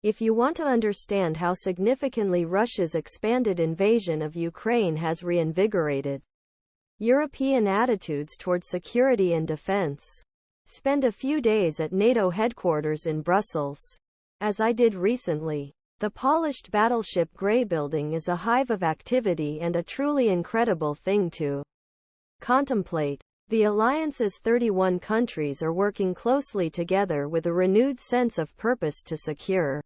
If you want to understand how significantly Russia's expanded invasion of Ukraine has reinvigorated European attitudes toward security and defense, spend a few days at NATO headquarters in Brussels, as I did recently. The polished battleship Grey building is a hive of activity and a truly incredible thing to contemplate. The alliance's 31 countries are working closely together with a renewed sense of purpose to secure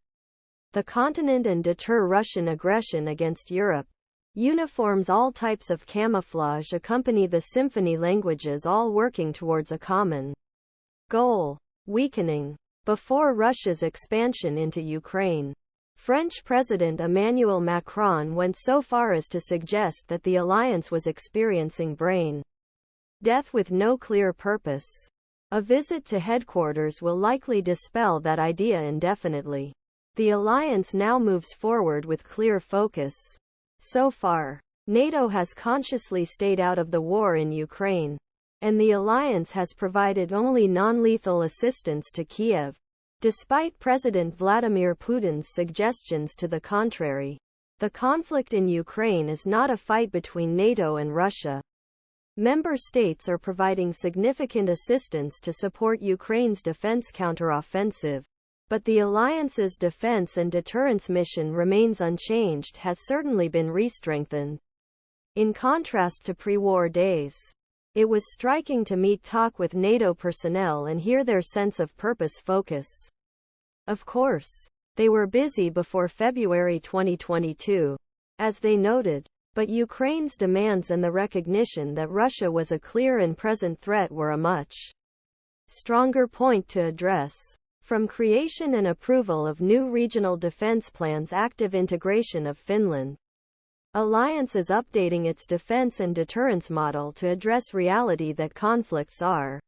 the continent and deter Russian aggression against Europe. Uniforms, all types of camouflage accompany the symphony languages, all working towards a common goal: weakening before Russia's expansion into Ukraine. French President Emmanuel Macron went so far as to suggest that the alliance was experiencing brain death with no clear purpose. A visit to headquarters will likely dispel that idea indefinitely. The alliance now moves forward with clear focus. So far, NATO has consciously stayed out of the war in Ukraine, and the alliance has provided only non-lethal assistance to Kiev, despite President Vladimir Putin's suggestions to the contrary. The conflict in Ukraine is not a fight between NATO and Russia. Member states are providing significant assistance to support Ukraine's defense counteroffensive, but the alliance's defense and deterrence mission remains unchanged, has certainly been re-strengthened. In contrast to pre-war days, it was striking to talk with NATO personnel and hear their sense of purpose focus. Of course, they were busy before February 2022, as they noted, but Ukraine's demands and the recognition that Russia was a clear and present threat were a much stronger point to address. From creation and approval of new regional defense plans, active integration of Finland, alliance is updating its defense and deterrence model to address reality that conflicts are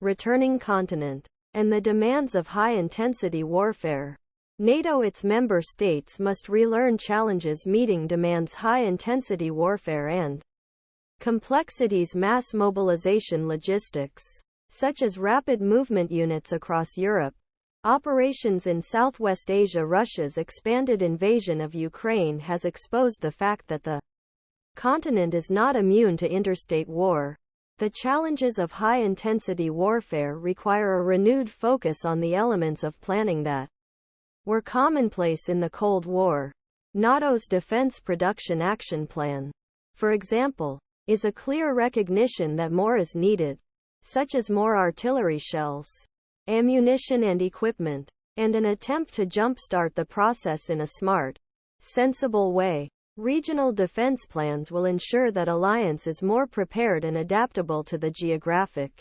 returning continent and the demands of high-intensity warfare. NATO, its member states must relearn challenges meeting demands high-intensity warfare and complexities mass mobilization logistics, such as rapid movement units across Europe, operations in Southwest Asia. Russia's expanded invasion of Ukraine has exposed the fact that the continent is not immune to interstate war. The challenges of high-intensity warfare require a renewed focus on the elements of planning that were commonplace in the Cold War. NATO's Defense Production Action Plan, for example, is a clear recognition that more is needed, such as more artillery shells, ammunition and equipment, and an attempt to jumpstart the process in a smart, sensible way. Regional defense plans will ensure that alliance is more prepared and adaptable to the geographic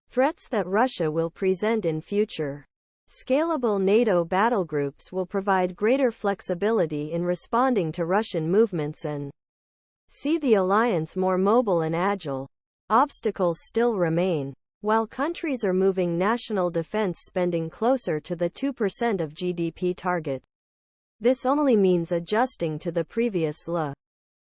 threats that Russia will present in future. Scalable NATO battlegroups will provide greater flexibility in responding to Russian movements and see the alliance more mobile and agile. Obstacles still remain. While countries are moving national defense spending closer to the 2% of GDP target, this only means adjusting to the previous